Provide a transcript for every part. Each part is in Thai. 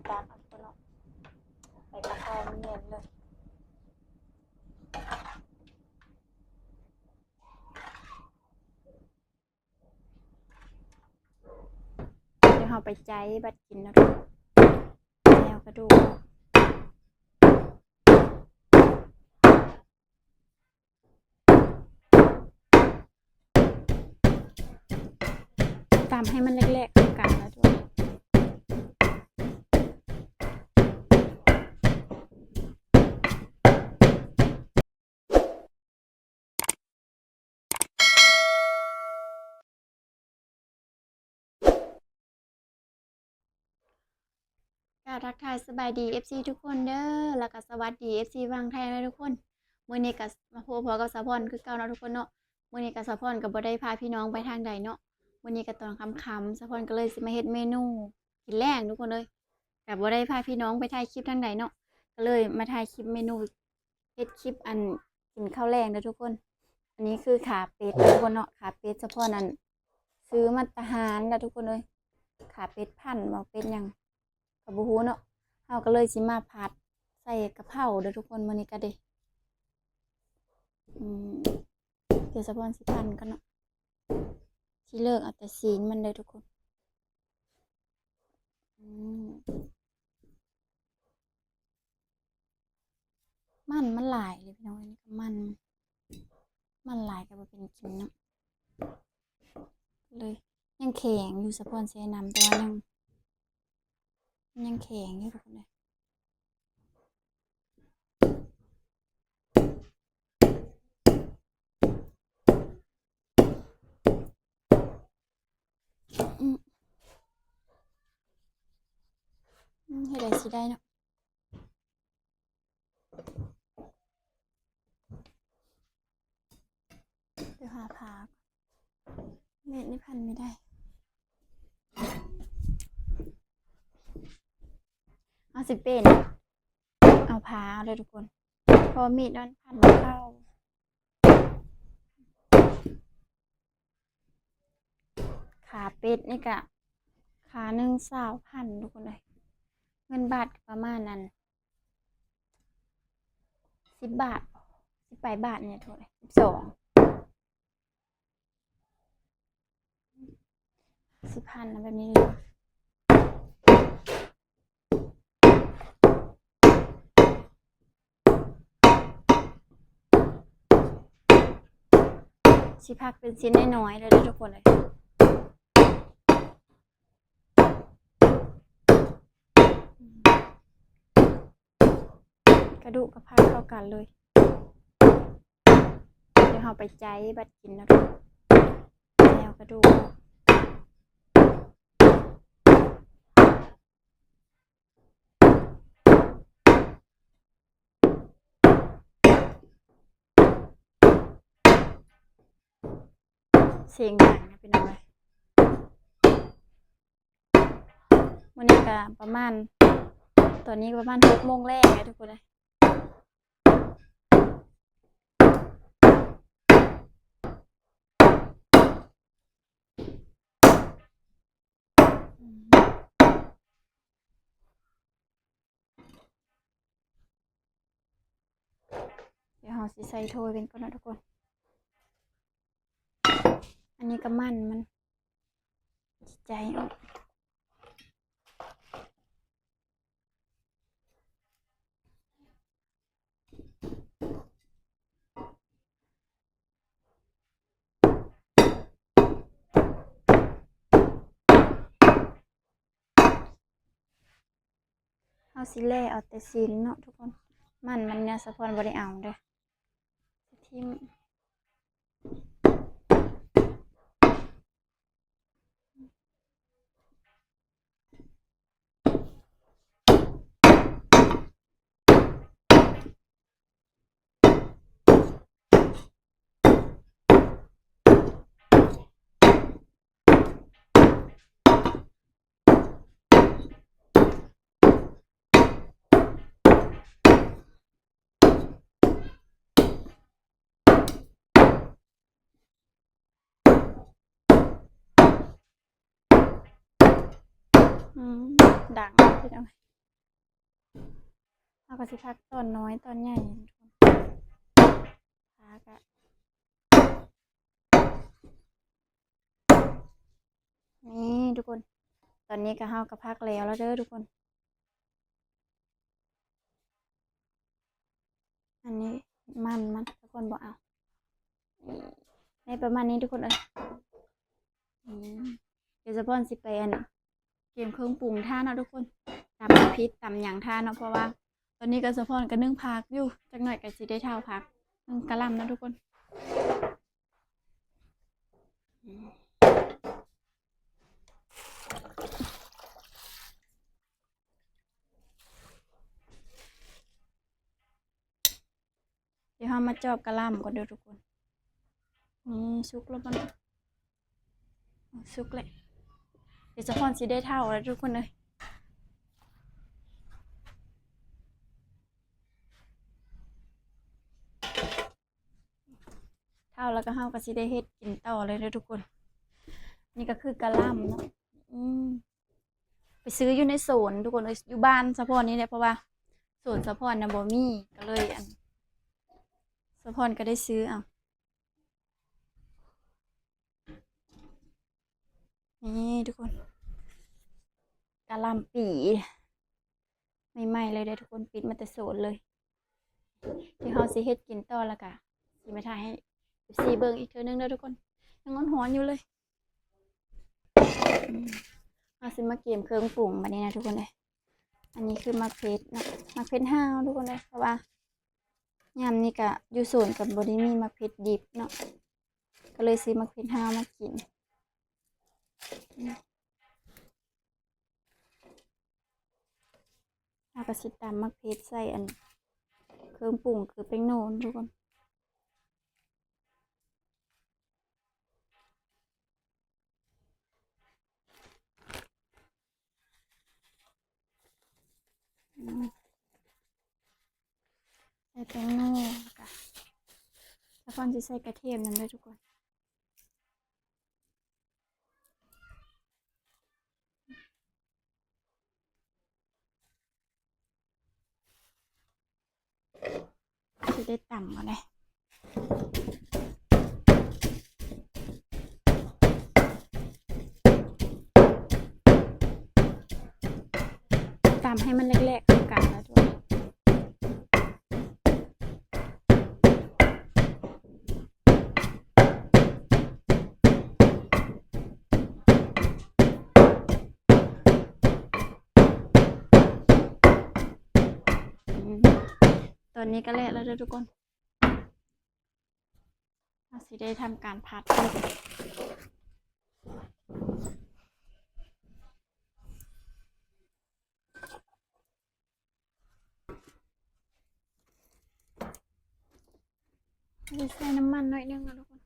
จานเอาตัวเนาะไปกระเพรามันเนียนเลยเดี๋ยวเราไปใจบัดกินนะทุกแล้วกระดูกตำให้มันเล็กๆเข้ากันแล้วด้วยทักทายสบายดี FC ทุกคนเด้อแล้วก็สวัสดี FC วังไทยนะทุกคนมื้อนี้ก็มาพบกับสะพรคือเก่านะทุกคนเนาะมื้อนี้ก็สะพรก็บ่ได้พาพี่น้องไปทางใดเนาะมื้อนี้ก็ตอนค่ำๆสะพรก็เลยสิมาเฮ็ดเมนูกินแลงทุกคนเลยแต่บ่ได้พาพี่น้องไปถ่ายคลิปทางใดเนาะก็เลยมาถ่ายคลิปเมนูเฮ็ดคลิปอันกินข้าวแลงเด้อทุกคนอันนี้คือขาเป็ดทุกคนเนาะขาเป็ดสะพรนั่นซื้อมาตะหารแล้วทุกคนเลยขาเป็ดพันธุ์บ่เป็ดหยังก็บ่ฮู้เนาะเฮาก็เลยสิมาผัดใส่กะเพราเด้อทุกคนมื้อนี้ก็เด้เดี๋ยวสะพรสิพันกันเนาะสิเลิกเอาแต่ศีลมันเลยทุกคนมันหลายเลยพี่น้องอันนี้ก็มันหลายก็บ่เป็นกินเนาะเลยยังแข็งอยู่สะพรใส่น้ำแต่ว่ายังแข็งอยู่ทุกคนเลยให้ได้สิได้เนาะเดี๋ยวหาผ้าเม็ดนี่พันไม่ได้เอาสิเป็นเอาผ้าเลยทุกคนพอมีดนั้นพันเข้าขาเป็ดนี่กะขาหนึ่ง20,000ทุกคนเลยเงินบาทประมาณนั้น10 บาท18 บาทเนี่ยทุกคนเลย10,000นะแบบนี้เลยสิพักเป็นชิ้นน้อยๆเลยทุกคนเลยกระดูกกับผักเข้ากันเลยเดี๋ยวเราไปใจบัดกินนะทุกแล้วกระดูกเสียงดังนะพี่น้องเลยวันนี้ก็ประมาณตอนนี้ประมาณ6 โมงแรกนะทุกคนเลยเดี๋ยวเราสิใส่โทยเป็นก่อนนะทุกคนอันนี้ก็มันใจออกเอาสิแล่เอาแต่ซีนเนาะทุกคนมันเนี่ยสะพรบ่ได้เอาเด้อทิ่มดังพี่น้อง ก็สิพักตอนน้อยตอนใหญ่พักอะนี่ทุกคนตอนนี้ก็เฮาก็พักแล้วเด้อทุกคน อันนี้มันทุกคนบอกเอาในประมาณนี้ทุกคนอืมเดี๋ยวจะพ่อนสิไปอันเกมเครื่องปรุงท่าเนาะทุกคนตำพริกตำหยางท่าเนาะเพราะว่า ตอนนี้ก็สะพอนก็นึ่งผักอยู่จักหน่อยก็สิได้เท่าผักนึ่งกะหล่ำนะทุกคนเดี๋ยวเรามาจอบกะหล่ำก่อนเด้อทุกคนนี่ซุกแล้วมันซุกเลยเดี๋ยวสะพอนสิได้เท่าแล้วทุกคนเลยเท่าแล้วก็เฮาก็สิได้เฮ็ดกินต่อเลยเด้อทุกคนนี่ก็คือกะหล่ำเนาะไปซื้ออยู่ในสวนทุกคนเลยอยู่บ้านสะพอนนี่แหละเพราะว่าสวนสะพอนน่ะบ่มีก็เลยสะพอนก็ได้ซื้อเอานี่ทุกคนกะหล่ำปีใหม่ๆเลยเด้อทุกคนปิดมาแต่สวนเลยที่เฮาสิเฮ็ดกินต่อแล้วก็สิมาถ่ายให้ FC เบิ่งอีกเทื่อนึงเด้อทุกคนยังร้อนๆอยู่เลยเอาสิมาเกมเครื่องปรุงบัดนี้นะทุกคนเลยอันนี้คือมะเขือนะมะเขือห้าวทุกคนเลยเพราะว่ายามนี้ก็อยู่สวนกับบ่ได้มีมะเขือดิบเนาะก็เลยซื้อมะเขือห้าวมากินเอาก็สิตำมะเขือใส่อันเครื่องปรุงคือแป้งโนนทุกคนใส่แป้งโนค่ะแล้วก่อนจะใส่กระเทียมนั่นด้วยทุกคนจะได้ต่ำมาเลยตำให้มันแรกๆเข้ากันแล้วทุกคนตอนนี้ก็แล้วเด้อทุกคนเราสิได้ทำการผัดใส่น้ำมันหน่อยนึงนะทุกคน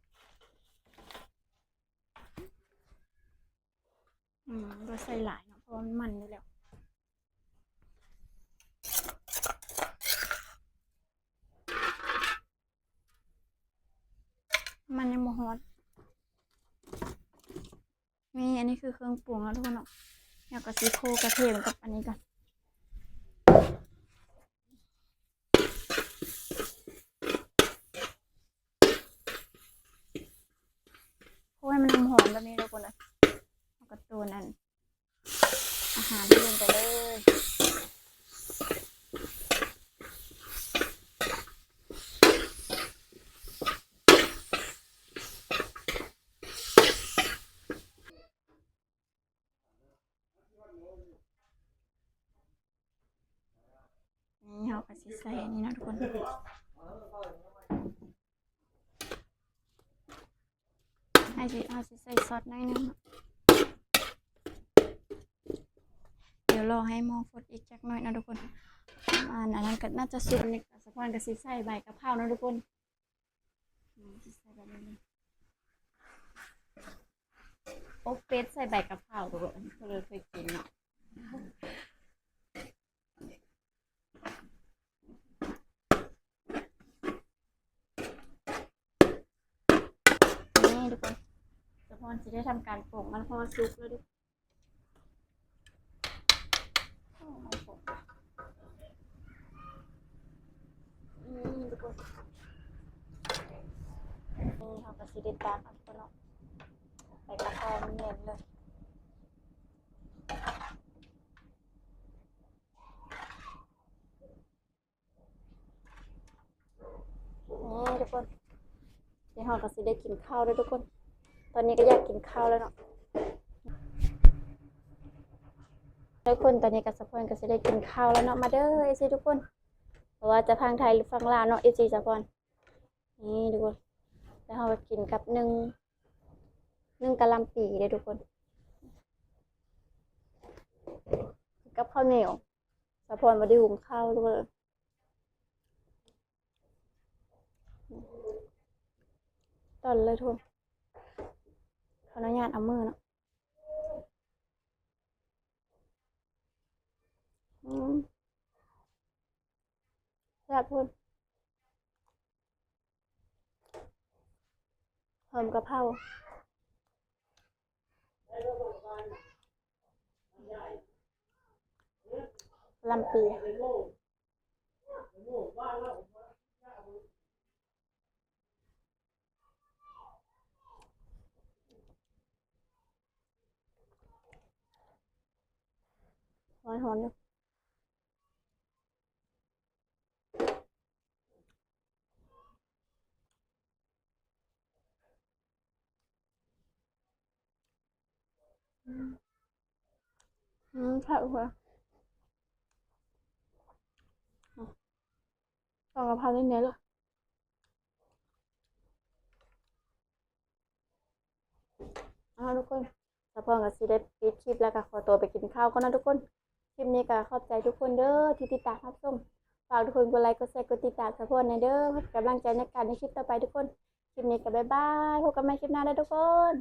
เราใส่หลายเนาะเพราะว่ามันอยู่แล้วมันยังบ่ฮอตนี่อันนี้คือเครื่องปรุงแล้วทุกคนเนาะอยากกระซีโคกระเทียมกับอันนี้ก่อนโคให้มันหอมแบบนี้ทุกคนเลยแล้วก็ตัวนั้นอาหารลงไปเลยนี่เราก็สิใส่อันนี้นะทุกคนเอาสิใส่ซอสหน่อยนึงเดี๋ยวรอให้หม้อฟดอีกจักหน่อยนะทุกคนอันนั้นก็น่าจะสุกนี่สะพอนก็สิใส่ใบกะเพรานะทุกคนสิใส่แบบนี้โอ๊กเป็ดใส่ใบกะเพราทุกคนก็เลยเคยกินเนาะนี่ทุกคนสะพอนจะได้ทำการปรุงมันพอสุกแล้วดิ สิได้ตากเอาทุกคนเนาะไปกระเพรามันเน้นเลยนี่ทุกคนเดี๋ยวเราก็สิได้กินข้าวด้วยทุกคน ตอนนี้ก็อยากกินข้าวแล้วเนาะทุกคนตอนนี้กับสะพอนก็สิได้กินข้าวแล้วเนาะมาเด้อเอซีทุกคนเพราะว่าจะพังไทยหรือฟังลาวเนาะเอซีสะพอนนี่ทุกคนแล้วเรากินกับนึ่งกะหล่ำปีเด้อทุกคนกับข้าวเหนียวสะพอนบ่ได้หุงข้าวทุกคนตอนเลยทุกคนขออนุญาตเอามือเนาะแซ่บทุกคนหอมกะเพราลำปีหอนๆอยู่แซ่บทุกคนต้องกะเพราเน้นๆเลยทุกคนสะพอนก็สิได้ปิดคลิปแล้วก็ขอตัวไปกินข้าวก่อนนะทุกคนคลิปนี้ก็ขอบใจทุกคนเด้อที่ติดตามรับชมฝากทุกคนกดไลค์กดแชร์กดติดตามสะพอนในเด้อเพื่อเป็นกำลังใจในการในคลิปต่อไปทุกคนคลิปนี้ก็บ๊ายบายพบกันใหม่คลิปหน้าได้ทุกคน